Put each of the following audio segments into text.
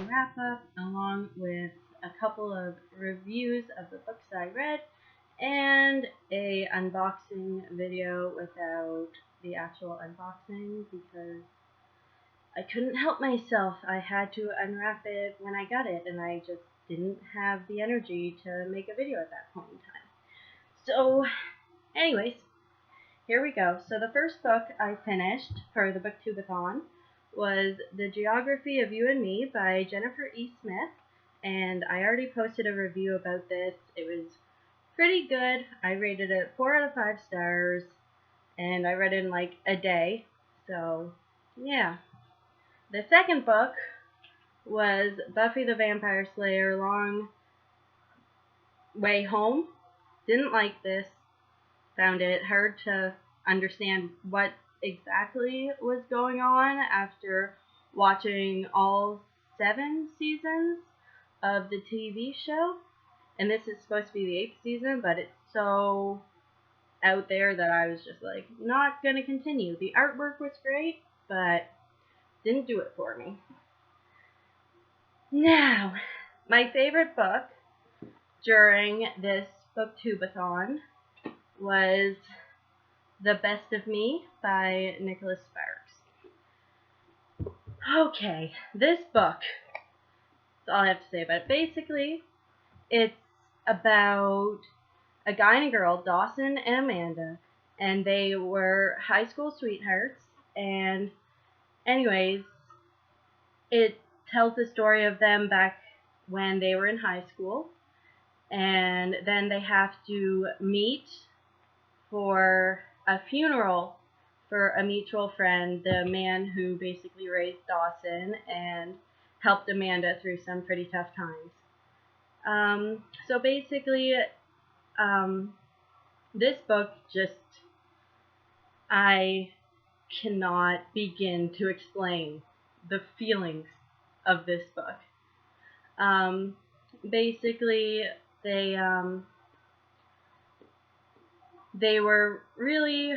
wrap-up along with a couple of reviews of the books I read and a unboxing video without the actual unboxing because I couldn't help myself. I had to unwrap it when I got it, and I just didn't have the energy to make a video at that point in time. So, anyways, here we go. So the first book I finished for the Booktubeathon was The Geography of You and Me by Jennifer E. Smith, and I already posted a review about this. It was pretty good. I rated it 4 out of 5 stars, and I read it in like a day. So, yeah. The second book was Buffy the Vampire Slayer Long Way Home. Didn't like this. Found it hard to understand what exactly was going on after watching all 7 seasons of the TV show. And this is supposed to be the 8th season, but it's so out there that I was just like, not gonna continue. The artwork was great, but didn't do it for me. Now, my favorite book during this Booktubeathon was The Best of Me by Nicholas Sparks. Okay, this book, that's all I have to say about it. Basically, it's about a guy and a girl, Dawson and Amanda, and they were high school sweethearts, and anyways, it tells the story of them back when they were in high school, and then they have to meet for a funeral for a mutual friend, the man who basically raised Dawson and helped Amanda through some pretty tough times. So basically, this book just, I cannot begin to explain the feelings of this book. Basically, they were really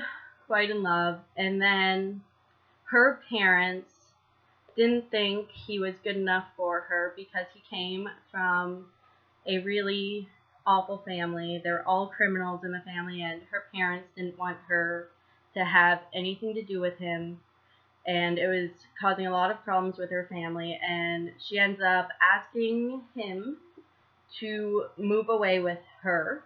quite in love, and then her parents didn't think he was good enough for her because he came from a really awful family. They were all criminals in the family, and her parents didn't want her to have anything to do with him, and it was causing a lot of problems with her family, and she ends up asking him to move away with her,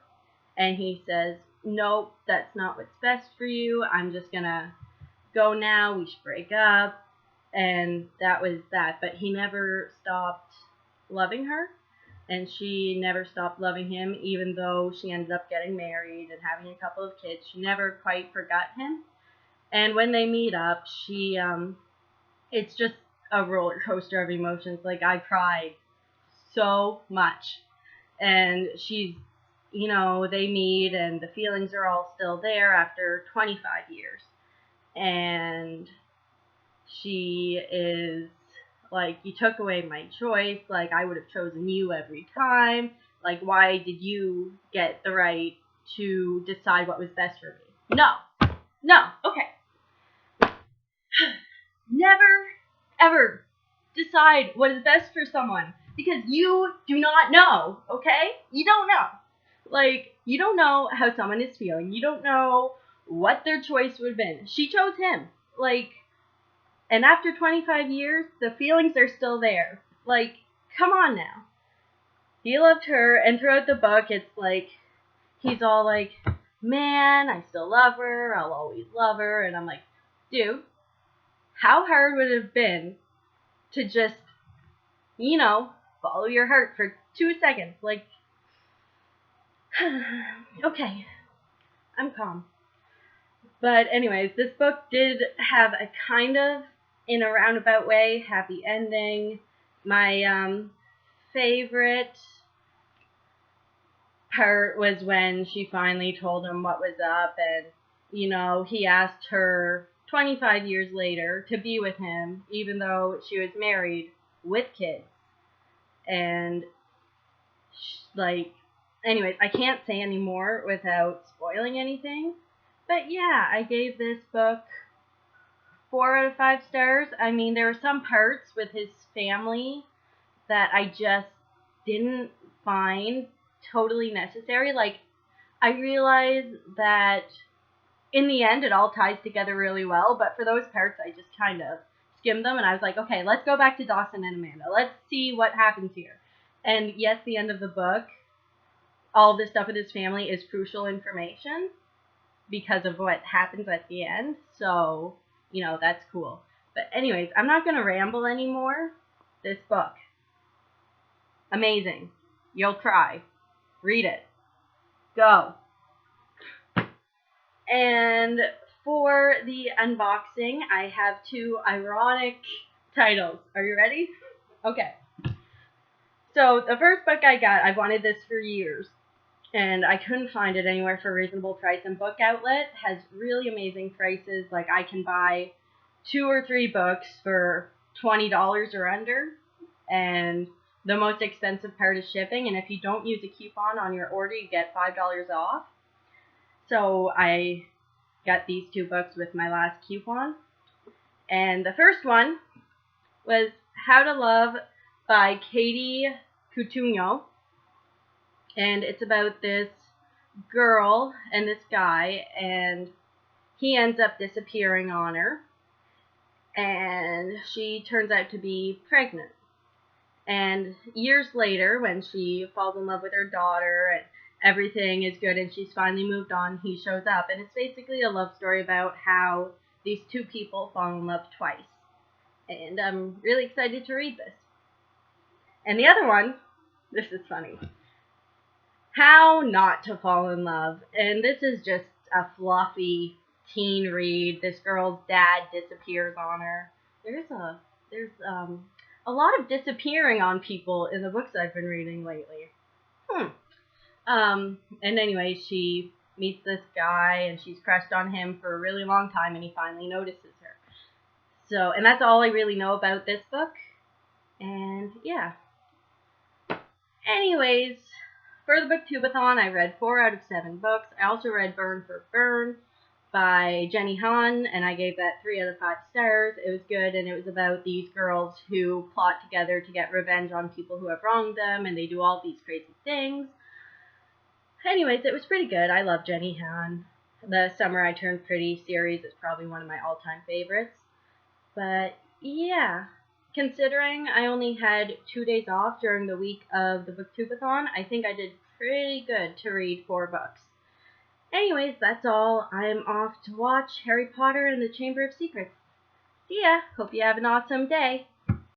and he says, nope, that's not what's best for you. I'm just gonna go now. We should break up. And that was that. But he never stopped loving her, and she never stopped loving him, even though she ended up getting married and having a couple of kids. She never quite forgot him. And when they meet up, it's just a roller coaster of emotions. Like, I cried so much. And she's, they meet, and the feelings are all still there after 25 years. And she is like, you took away my choice. Like, I would have chosen you every time. Like, why did you get the right to decide what was best for me? No, okay. Never, ever decide what is best for someone, because you do not know, okay? You don't know. Like, you don't know how someone is feeling. You don't know what their choice would have been. She chose him. Like, and after 25 years, the feelings are still there. Like, come on now. He loved her, and throughout the book, it's like, he's all like, man, I still love her. I'll always love her. And I'm like, dude, how hard would it have been to just, follow your heart for 2 seconds? Like, okay, I'm calm. But anyways, this book did have a kind of, in a roundabout way, happy ending. My favorite part was when she finally told him what was up, and, he asked her 25 years later to be with him, even though she was married with kids. And, anyways, I can't say any more without spoiling anything. But yeah, I gave this book 4 out of 5 stars. I mean, there were some parts with his family that I just didn't find totally necessary. Like, I realize that in the end it all ties together really well, but for those parts I just kind of skimmed them, and I was like, okay, let's go back to Dawson and Amanda. Let's see what happens here. And yes, the end of the book, all this stuff with his family is crucial information because of what happens at the end. So, that's cool. But anyways, I'm not going to ramble anymore. This book, amazing. You'll cry. Read it. Go. And for the unboxing, I have two ironic titles. Are you ready? Okay. So the first book I got, I've wanted this for years, and I couldn't find it anywhere for a reasonable price. And Book Outlet has really amazing prices. Like, I can buy 2 or 3 books for $20 or under, and the most expensive part is shipping. And if you don't use a coupon on your order, you get $5 off. So I got these 2 books with my last coupon. And the first one was How to Love by Katie Coutinho. And it's about this girl and this guy, and he ends up disappearing on her. And she turns out to be pregnant. And years later, when she falls in love with her daughter and everything is good and she's finally moved on, he shows up. And it's basically a love story about how these 2 people fall in love twice. And I'm really excited to read this. And the other one, this is funny, How Not to Fall in Love. And this is just a fluffy teen read. This girl's dad disappears on her. There's a lot of disappearing on people in the books I've been reading lately. And anyway, she meets this guy, and she's crushed on him for a really long time, and he finally notices her. So, and that's all I really know about this book. And yeah. Anyways, for the Booktubeathon, I read 4 out of 7 books. I also read Burn for Burn by Jenny Han, and I gave that 3 out of 5 stars. It was good, and it was about these girls who plot together to get revenge on people who have wronged them, and they do all these crazy things. Anyways, it was pretty good. I love Jenny Han. The Summer I Turned Pretty series is probably one of my all-time favorites. But yeah, considering I only had 2 days off during the week of the Booktubeathon, I think I did pretty good to read 4 books. Anyways, that's all. I'm off to watch Harry Potter and the Chamber of Secrets. See ya! Hope you have an awesome day!